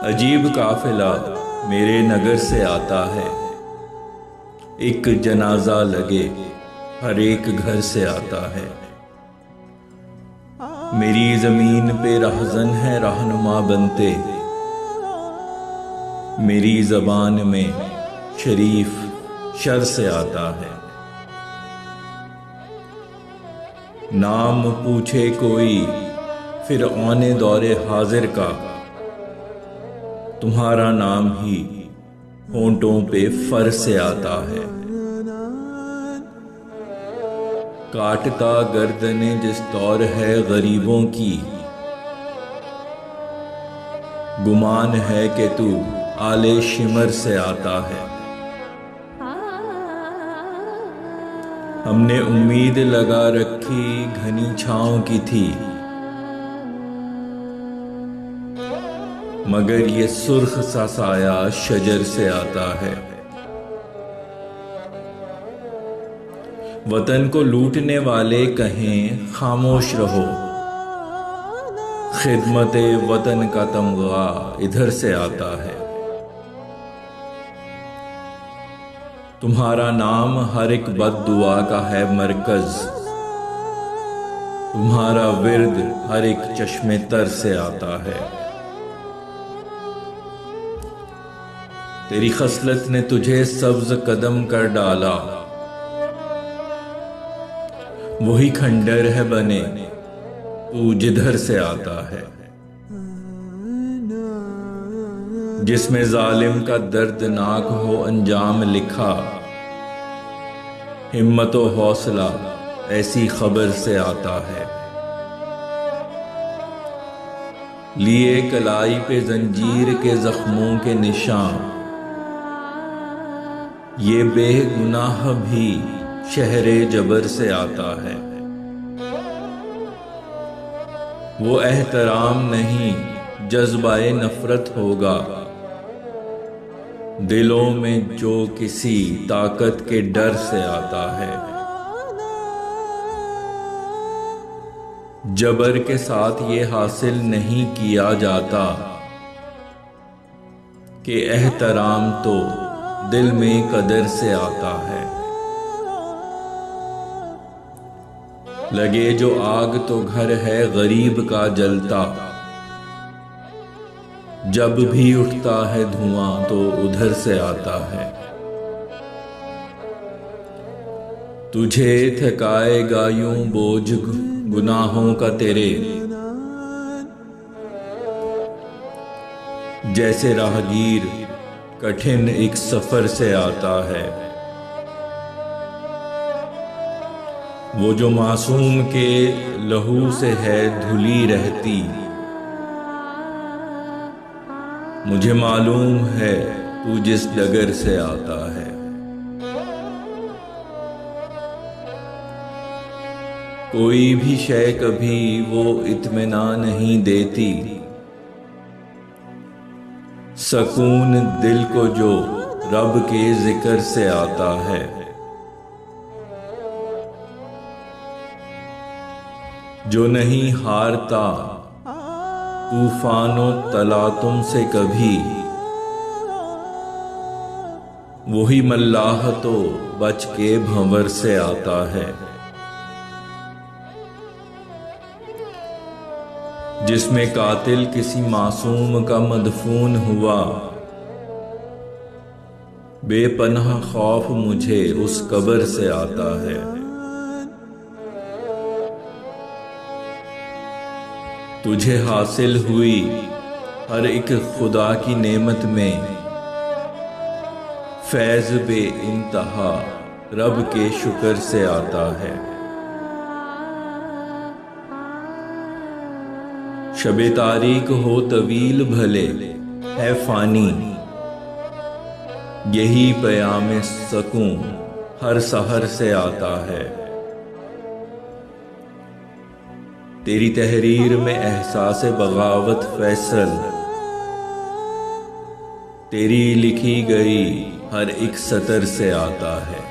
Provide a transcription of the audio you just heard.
عجیب قافلہ میرے نگر سے آتا ہے، ایک جنازہ لگے ہر ایک گھر سے آتا ہے۔ میری زمین پہ رہزن ہے رہنما بنتے، میری زبان میں شریف شر سے آتا ہے۔ نام پوچھے کوئی فرعون دور حاضر کا، تمہارا نام ہی ہونٹوں پہ فر سے آتا ہے۔ کاٹتا گردنیں جس طور ہے غریبوں کی، گمان ہے کہ تو آلے شمر سے آتا ہے۔ ہم نے امید لگا رکھی گھنی چھاؤں کی تھی، مگر یہ سرخ سا سایہ شجر سے آتا ہے۔ وطن کو لوٹنے والے کہیں خاموش رہو، خدمت وطن کا تمغہ ادھر سے آتا ہے۔ تمہارا نام ہر ایک بد دعا کا ہے مرکز، تمہارا ورد ہر ایک چشمے تر سے آتا ہے۔ تیری خصلت نے تجھے سبز قدم کر ڈالا، وہی کھنڈر ہے بنے تو جدھر سے آتا ہے۔ جس میں ظالم کا دردناک ہو انجام لکھا، ہمت و حوصلہ ایسی خبر سے آتا ہے۔ لیے کلائی پہ زنجیر کے زخموں کے نشان، یہ بے گناہ بھی شہر جبر سے آتا ہے۔ وہ احترام نہیں جذبہ نفرت ہوگا، دلوں میں جو کسی طاقت کے ڈر سے آتا ہے۔ جبر کے ساتھ یہ حاصل نہیں کیا جاتا کہ احترام تو دل میں قدر سے آتا ہے۔ لگے جو آگ تو گھر ہے غریب کا جلتا، جب بھی اٹھتا ہے دھواں تو ادھر سے آتا ہے۔ تجھے تھکائے گا یوں بوجھ گناہوں کا تیرے، جیسے راہگیر کٹھن ایک سفر سے آتا ہے۔ وہ جو معصوم کے لہو سے ہے دھلی رہتی، مجھے معلوم ہے تو جس ڈگر سے آتا ہے۔ کوئی بھی شے کبھی وہ اطمینان نہیں دیتی، سکون دل کو جو رب کے ذکر سے آتا ہے۔ جو نہیں ہارتا طوفان و تلاطم سے کبھی، وہی ملاح تو بچ کے بھنور سے آتا ہے۔ جس میں قاتل کسی معصوم کا مدفون ہوا، بے پناہ خوف مجھے اس قبر سے آتا ہے۔ تجھے حاصل ہوئی ہر ایک خدا کی نعمت میں، فیض بے انتہا رب کے شکر سے آتا ہے۔ شب تاریک ہو طویل بھلے ہے فانی، یہی پیام سکون ہر سحر سے آتا ہے۔ تیری تحریر میں احساس بغاوت فیصل، تیری لکھی گئی ہر ایک سطر سے آتا ہے۔